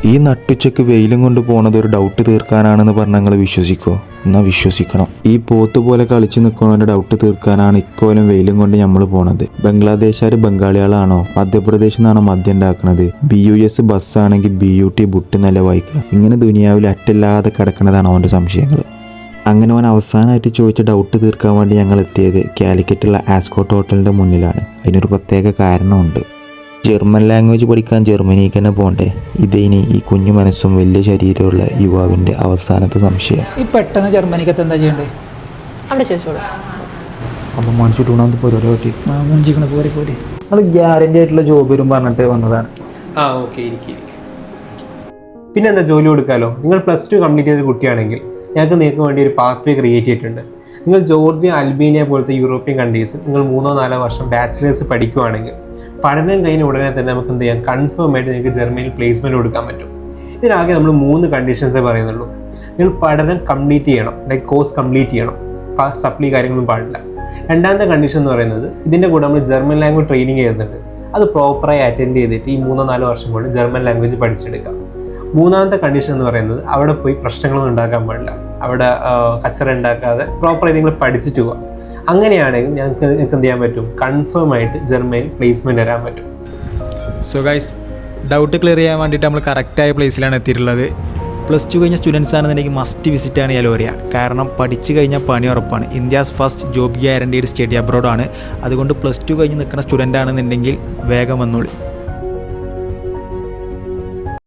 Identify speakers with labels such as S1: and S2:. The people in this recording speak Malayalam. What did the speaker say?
S1: ഈ നട്ടുച്ചയ്ക്ക് വെയിലും കൊണ്ട് പോണത് ഒരു ഡൗട്ട് തീർക്കാനാണെന്ന് പറഞ്ഞാൽ നിങ്ങൾ വിശ്വസിക്കുമോ? എന്നാൽ വിശ്വസിക്കണം. ഈ പോത്ത് പോലെ കളിച്ച് നിൽക്കുന്നവൻ്റെ ഡൗട്ട് തീർക്കാനാണ് ഇക്കോലം വെയിലും കൊണ്ട് നമ്മൾ പോണത്. ബംഗ്ലാദേശുകാർ ബംഗാളികളാണോ? മധ്യപ്രദേശിൽ നിന്നാണോ മദ്യം ഉണ്ടാക്കുന്നത്? BUS ബസ്സാണെങ്കിൽ BUT ബുട്ട് നല്ല വായിക്കുക. ഇങ്ങനെ ദുനിയാവിൽ അറ്റില്ലാതെ കിടക്കുന്നതാണ് അവൻ്റെ സംശയങ്ങൾ. അങ്ങനെ അവൻ അവസാനമായിട്ട് ചോദിച്ച ഡൗട്ട് തീർക്കാൻ വേണ്ടി ഞങ്ങൾ എത്തിയത് കാലിക്കറ്റുള്ള ആസ്കോട്ട് ഹോട്ടലിൻ്റെ മുന്നിലാണ്. അതിനൊരു പ്രത്യേക കാരണമുണ്ട്. ജർമ്മൻ ലാംഗ്വേജ് പഠിക്കാൻ ജർമ്മനിക്ക് തന്നെ പോകണ്ടേ? ഇതേനി ഈ കുഞ്ഞു മനസ്സും വലിയ ശരീരമുള്ള യുവാവിൻ്റെ അവസാനത്തെ സംശയം.
S2: ഈ പെട്ടെന്ന് ജർമ്മനിക്ക് എന്താ ചെയ്യണ്ടേ?
S3: അവിടെ ചോദിച്ചോളൂ.
S1: അപ്പം മണിച്ചിട്ടുണ്ടാകുന്ന പോരോ പറ്റി
S2: മുഞ്ചിക്കണ പോരെ പോരെ.
S1: നമ്മൾ ഗ്യാരണ്ടി ആയിട്ടുള്ള ജോബ് വരും പറഞ്ഞിട്ട് വന്നതാണ്.
S4: ഓക്കെ, ഇരിക്കും. പിന്നെ എന്താ, ജോലി കൊടുക്കാമല്ലോ. നിങ്ങൾ +2 കംപ്ലീറ്റ് ചെയ്ത കുട്ടിയാണെങ്കിൽ നിങ്ങൾക്ക് വേണ്ടി ഒരു പാത്വേ ക്രിയേറ്റ് ചെയ്തിട്ടുണ്ട്. നിങ്ങൾ ജോർജിയ, അൽബേനിയ പോലത്തെ യൂറോപ്യൻ കൺട്രീസിൽ നിങ്ങൾ 3-4 വർഷം ബാച്ചിലേഴ്സ് പഠിക്കുവാണെങ്കിൽ പഠനം കഴിഞ്ഞ ഉടനെ തന്നെ നമുക്ക് എന്ത് ചെയ്യാം, കൺഫേം ആയിട്ട് നിങ്ങൾക്ക് ജർമ്മനിയിൽ പ്ലേസ്മെൻറ്റ് കൊടുക്കാൻ പറ്റും. ഇതിനാകെ നമ്മൾ 3 കണ്ടീഷൻസേ പറയുന്നുള്ളൂ. നിങ്ങൾ പഠനം കംപ്ലീറ്റ് ചെയ്യണം, ലൈക്ക് കോഴ്സ് കംപ്ലീറ്റ് ചെയ്യണം, സപ്ലി കാര്യങ്ങളൊന്നും പാടില്ല. രണ്ടാമത്തെ കണ്ടീഷൻ എന്ന് പറയുന്നത്, ഇതിൻ്റെ കൂടെ നമ്മൾ ജർമ്മൻ ലാംഗ്വേജ് ട്രെയിനിങ് ചെയ്യുന്നുണ്ട്. അത് പ്രോപ്പറായി അറ്റൻഡ് ചെയ്തിട്ട് ഈ 3-4 വർഷം കൊണ്ട് ജർമ്മൻ ലാംഗ്വേജ് പഠിച്ചെടുക്കാം. മൂന്നാമത്തെ കണ്ടീഷൻ എന്ന് പറയുന്നത്, അവിടെ പോയി പ്രശ്നങ്ങളൊന്നും ഉണ്ടാക്കാൻ പാടില്ല, അവിടെ കച്ചറ ഉണ്ടാക്കാതെ പ്രോപ്പറായി നിങ്ങൾ പഠിച്ചിട്ട് പോകാം. അങ്ങനെയാണെങ്കിൽ ഞങ്ങൾക്ക് എന്ത് ചെയ്യാൻ പറ്റും, കൺഫേം ആയിട്ട് ജർമ്മനിയിൽ പ്ലേസ്മെൻറ്റ് തരാൻ പറ്റും.
S5: സോ ഗൈസ്, ഡൗട്ട് ക്ലിയർ ചെയ്യാൻ വേണ്ടിയിട്ട് നമ്മൾ കറക്റ്റായ പ്ലേസിലാണ് എത്തിയിട്ടുള്ളത്. +2 കഴിഞ്ഞ സ്റ്റുഡൻസ് ആണെന്നുണ്ടെങ്കിൽ മസ്റ്റ് വിസിറ്റാണ് യലോറിയ. കാരണം പഠിച്ചു കഴിഞ്ഞാൽ പണി ഉറപ്പാണ്. India's first job guaranteed study അബ്രോഡാണ്. അതുകൊണ്ട് +2 കഴിഞ്ഞ് നിൽക്കുന്ന സ്റ്റുഡൻ്റ് ആണെന്നുണ്ടെങ്കിൽ വേഗം വന്നോളി.